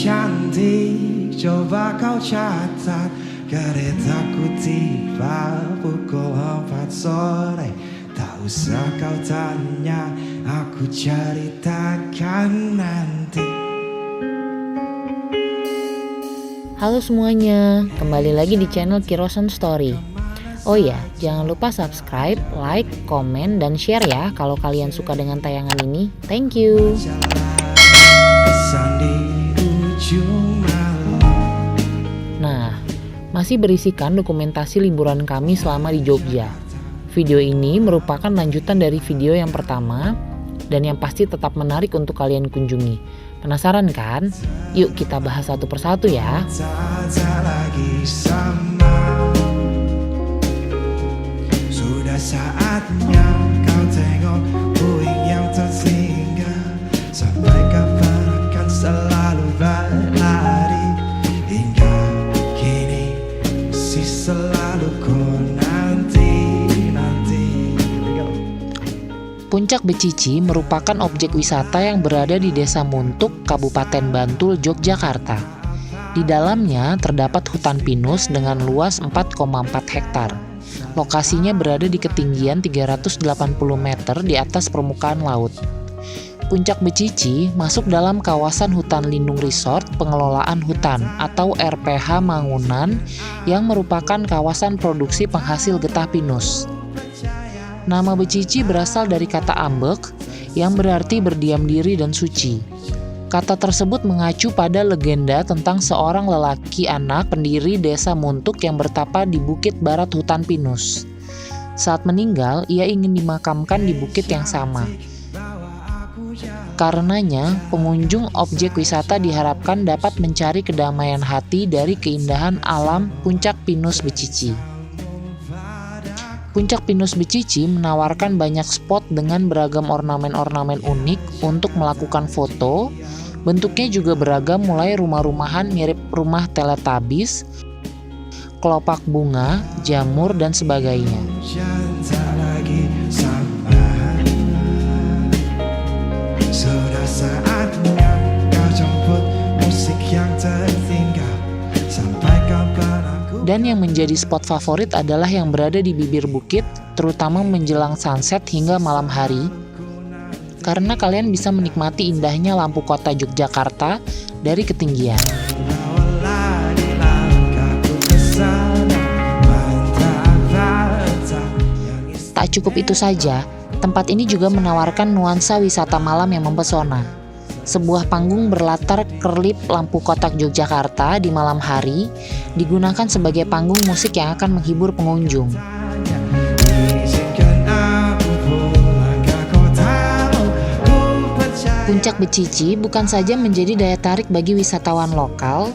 cantik, coba kau catat. Keretaku tiba pukul 4 sore. Tak usah kau tanya, aku ceritakan nanti. Halo semuanya, kembali lagi di channel Kirosan Story. Oh ya, jangan lupa subscribe, like, komen, dan share ya kalau kalian suka dengan tayangan ini. Thank you. Nah, masih berisikan dokumentasi liburan kami selama di Jogja. Video ini merupakan lanjutan dari video yang pertama dan yang pasti tetap menarik untuk kalian kunjungi. Penasaran kan? Yuk kita bahas satu persatu ya. Sudah saatnya kau tengok puing yang tersinggah. Sampai kapan akan selalu berlari. Hingga kini masih selalu ku nanti. Puncak Becici merupakan objek wisata yang berada di Desa Muntuk, Kabupaten Bantul, Yogyakarta. Di dalamnya terdapat hutan pinus dengan luas 4,4 hektar. Lokasinya berada di ketinggian 380 meter di atas permukaan laut. Puncak Becici masuk dalam kawasan hutan lindung resort pengelolaan hutan atau RPH Mangunan yang merupakan kawasan produksi penghasil getah pinus. Nama Becici berasal dari kata ambek yang berarti berdiam diri dan suci. Kata tersebut mengacu pada legenda tentang seorang lelaki anak pendiri desa Muntuk yang bertapa di bukit barat hutan pinus. Saat meninggal, ia ingin dimakamkan di bukit yang sama. Karenanya, pengunjung objek wisata diharapkan dapat mencari kedamaian hati dari keindahan alam Puncak Pinus Becici. Puncak Pinus Becici menawarkan banyak spot dengan beragam ornamen-ornamen unik untuk melakukan foto. Bentuknya juga beragam mulai rumah-rumahan mirip rumah Teletubbies, kelopak bunga, jamur, dan sebagainya. Sudah saatnya kau jemput musik yang tertinggal. Sampai kapan aku. Dan yang menjadi spot favorit adalah yang berada di bibir bukit, terutama menjelang sunset hingga malam hari. Karena kalian bisa menikmati indahnya lampu kota Yogyakarta dari ketinggian. Tak cukup itu saja, tempat ini juga menawarkan nuansa wisata malam yang mempesona. Sebuah panggung berlatar kerlip lampu kotak Yogyakarta di malam hari digunakan sebagai panggung musik yang akan menghibur pengunjung. Puncak Becici bukan saja menjadi daya tarik bagi wisatawan lokal,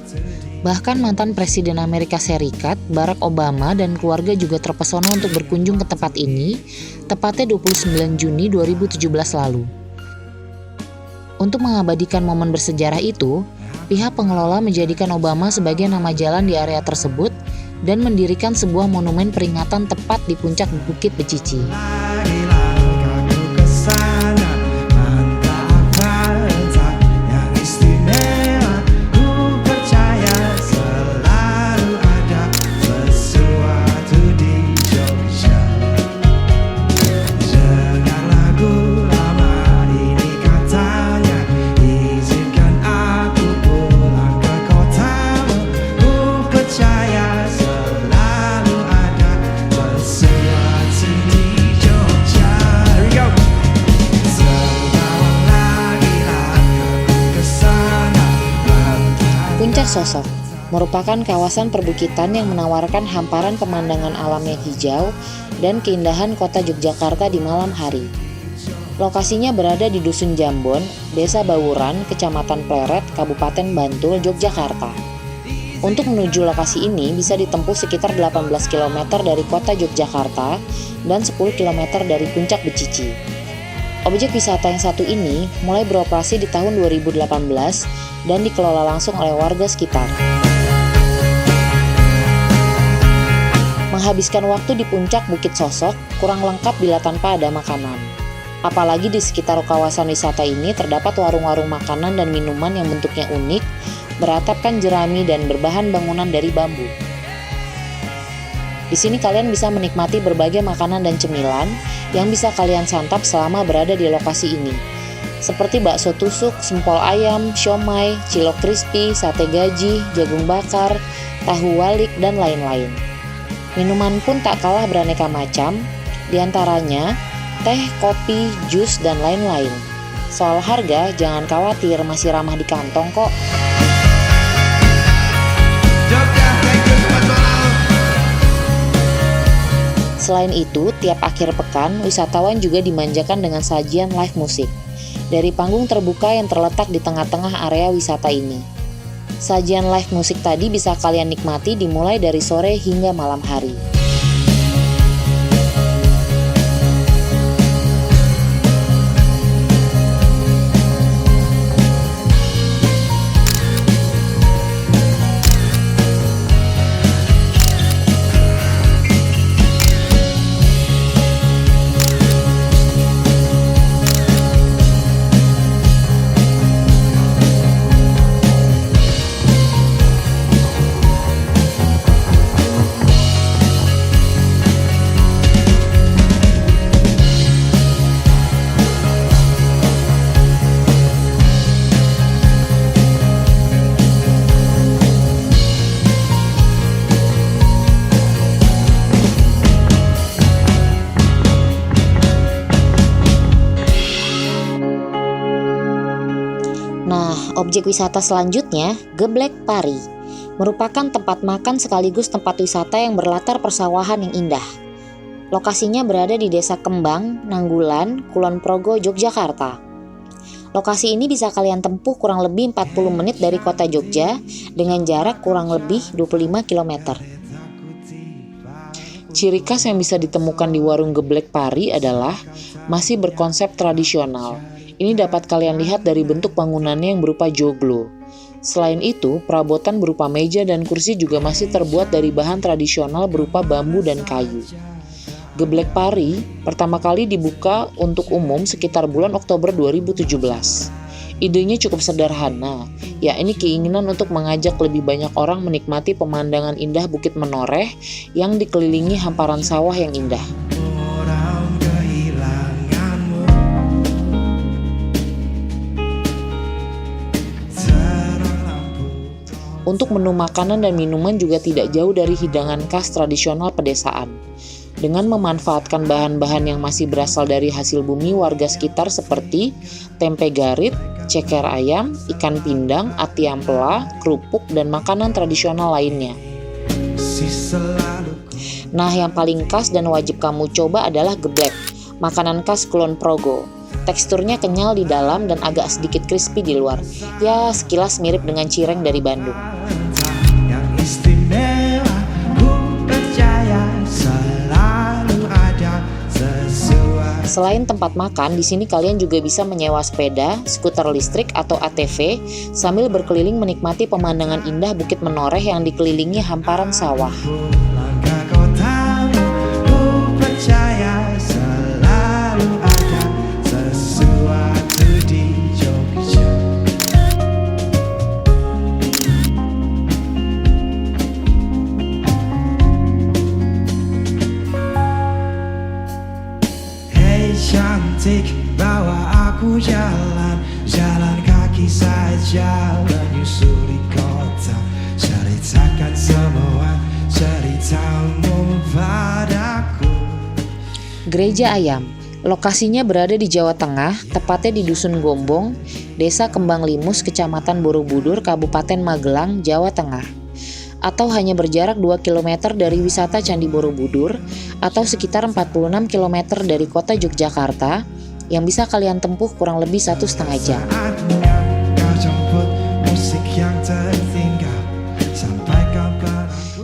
bahkan mantan Presiden Amerika Serikat Barack Obama dan keluarga juga terpesona untuk berkunjung ke tempat ini, tepatnya 29 Juni 2017 lalu. Untuk mengabadikan momen bersejarah itu, pihak pengelola menjadikan Obama sebagai nama jalan di area tersebut dan mendirikan sebuah monumen peringatan tepat di puncak Bukit Becici. Puncak Sosok merupakan kawasan perbukitan yang menawarkan hamparan pemandangan alam yang hijau dan keindahan kota Yogyakarta di malam hari. Lokasinya berada di Dusun Jambon, Desa Bawuran, Kecamatan Pleret, Kabupaten Bantul, Yogyakarta. Untuk menuju lokasi ini bisa ditempuh sekitar 18 km dari kota Yogyakarta dan 10 km dari Puncak Becici. Objek wisata yang satu ini mulai beroperasi di tahun 2018 dan dikelola langsung oleh warga sekitar. Menghabiskan waktu di puncak Bukit Sosok kurang lengkap bila tanpa ada makanan. Apalagi di sekitar kawasan wisata ini terdapat warung-warung makanan dan minuman yang bentuknya unik, beratapkan jerami dan berbahan bangunan dari bambu. Di sini kalian bisa menikmati berbagai makanan dan cemilan yang bisa kalian santap selama berada di lokasi ini. Seperti bakso tusuk, sempol ayam, siomay, cilok crispy, sate gaji, jagung bakar, tahu walik, dan lain-lain. Minuman pun tak kalah beraneka macam, diantaranya teh, kopi, jus, dan lain-lain. Soal harga, jangan khawatir, masih ramah di kantong kok. Selain itu, tiap akhir pekan, wisatawan juga dimanjakan dengan sajian live musik dari panggung terbuka yang terletak di tengah-tengah area wisata ini. Sajian live musik tadi bisa kalian nikmati dimulai dari sore hingga malam hari. Nah, objek wisata selanjutnya, Geblek Pari, merupakan tempat makan sekaligus tempat wisata yang berlatar persawahan yang indah. Lokasinya berada di Desa Kembang, Nanggulan, Kulon Progo, Yogyakarta. Lokasi ini bisa kalian tempuh kurang lebih 40 menit dari kota Jogja dengan jarak kurang lebih 25 km. Ciri khas yang bisa ditemukan di warung Geblek Pari adalah masih berkonsep tradisional. Ini dapat kalian lihat dari bentuk bangunannya yang berupa joglo. Selain itu, perabotan berupa meja dan kursi juga masih terbuat dari bahan tradisional berupa bambu dan kayu. Geblek Pari pertama kali dibuka untuk umum sekitar bulan Oktober 2017. Idenya cukup sederhana, yakni keinginan untuk mengajak lebih banyak orang menikmati pemandangan indah Bukit Menoreh yang dikelilingi hamparan sawah yang indah. Untuk menu makanan dan minuman juga tidak jauh dari hidangan khas tradisional pedesaan. Dengan memanfaatkan bahan-bahan yang masih berasal dari hasil bumi warga sekitar seperti tempe garit, ceker ayam, ikan pindang, ati ampela, kerupuk, dan makanan tradisional lainnya. Nah, yang paling khas dan wajib kamu coba adalah geblek, makanan khas Kulon Progo. Teksturnya kenyal di dalam dan agak sedikit crispy di luar. Ya, sekilas mirip dengan cireng dari Bandung. Selain tempat makan, di sini kalian juga bisa menyewa sepeda, skuter listrik atau ATV sambil berkeliling menikmati pemandangan indah Bukit Menoreh yang dikelilingi hamparan sawah. Cantik, bawa aku jalan kaki saja, menyusuri kota, ceritakan semua ceritamu padaku. Gereja Ayam, lokasinya berada di Jawa Tengah, tepatnya di Dusun Gombong, Desa Kembang Limus, Kecamatan Borobudur, Kabupaten Magelang, Jawa Tengah. Atau hanya berjarak 2 km dari wisata Candi Borobudur atau sekitar 46 km dari kota Yogyakarta yang bisa kalian tempuh kurang lebih 1,5 jam.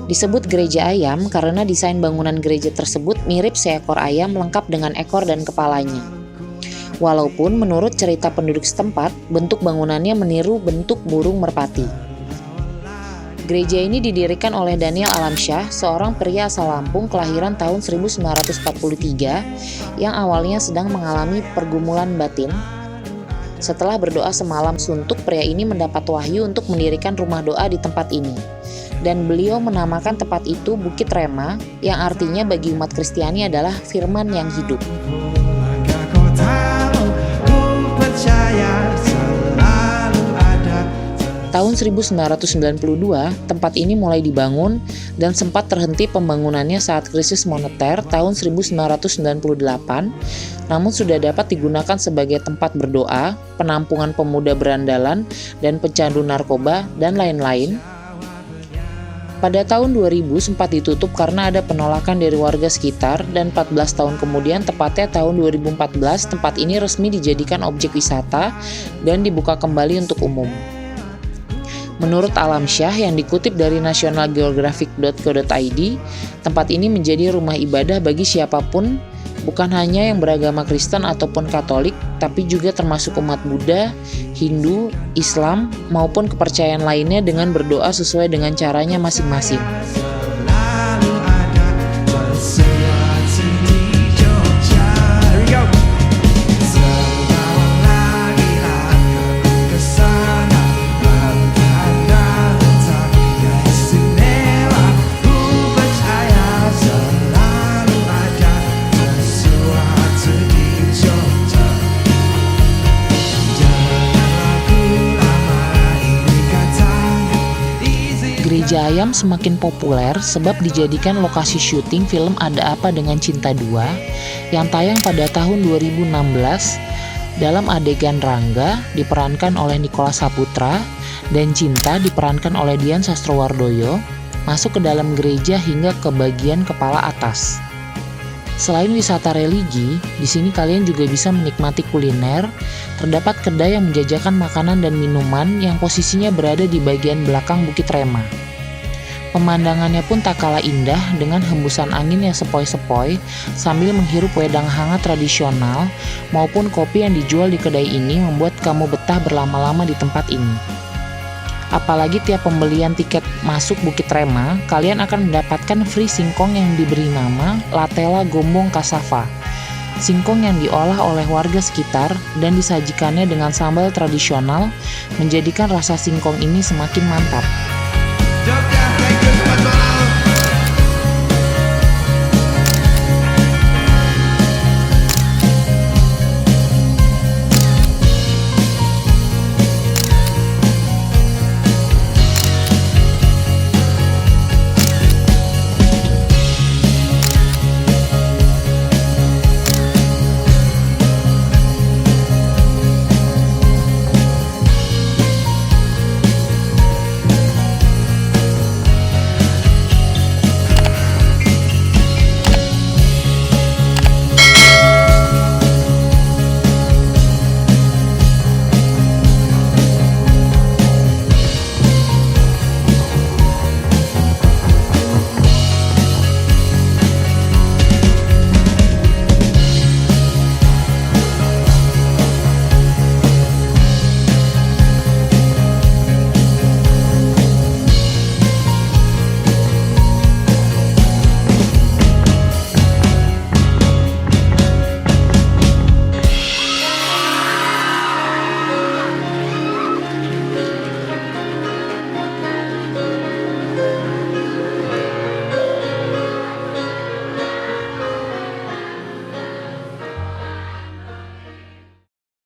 Disebut Gereja Ayam karena desain bangunan gereja tersebut mirip seekor ayam lengkap dengan ekor dan kepalanya. Walaupun menurut cerita penduduk setempat, bentuk bangunannya meniru bentuk burung merpati. Gereja ini didirikan oleh Daniel Alamsyah, seorang pria asal Lampung kelahiran tahun 1943 yang awalnya sedang mengalami pergumulan batin. Setelah berdoa semalam suntuk, pria ini mendapat wahyu untuk mendirikan rumah doa di tempat ini. Dan beliau menamakan tempat itu Bukit Rema, yang artinya bagi umat Kristiani adalah firman yang hidup. Maka kau tahu, ku percaya selalu ada. Tahun 1992, tempat ini mulai dibangun dan sempat terhenti pembangunannya saat krisis moneter tahun 1998, namun sudah dapat digunakan sebagai tempat berdoa, penampungan pemuda berandalan, dan pecandu narkoba, dan lain-lain. Pada tahun 2000 sempat ditutup karena ada penolakan dari warga sekitar, dan 14 tahun kemudian, tepatnya tahun 2014, tempat ini resmi dijadikan objek wisata dan dibuka kembali untuk umum. Menurut Alamsyah yang dikutip dari nationalgeographic.co.id, tempat ini menjadi rumah ibadah bagi siapapun, bukan hanya yang beragama Kristen ataupun Katolik, tapi juga termasuk umat Buddha, Hindu, Islam, maupun kepercayaan lainnya dengan berdoa sesuai dengan caranya masing-masing. Selalu ada sesuatu di Jogja. Here we go. Sebawa lagi aku ke sana, berkata tak istimewa. Ku percaya selalu ada sesuatu di Jogja. Janganlah ku lama ini katanya. Gereja Ayam semakin populer sebab dijadikan lokasi syuting film Ada Apa Dengan Cinta 2 yang tayang pada tahun 2016. Dalam adegan Rangga diperankan oleh Nikola Saputra dan Cinta diperankan oleh Dian Sastrowardoyo masuk ke dalam gereja hingga ke bagian kepala atas. Selain wisata religi, di sini kalian juga bisa menikmati kuliner. Terdapat kedai yang menjajakan makanan dan minuman yang posisinya berada di bagian belakang Bukit Rema. Pemandangannya pun tak kalah indah dengan hembusan angin yang sepoi-sepoi sambil menghirup wedang hangat tradisional maupun kopi yang dijual di kedai ini membuat kamu betah berlama-lama di tempat ini. Apalagi tiap pembelian tiket masuk Bukit Rema, kalian akan mendapatkan free singkong yang diberi nama Latela Gombong Cassava. Singkong yang diolah oleh warga sekitar dan disajikannya dengan sambal tradisional menjadikan rasa singkong ini semakin mantap.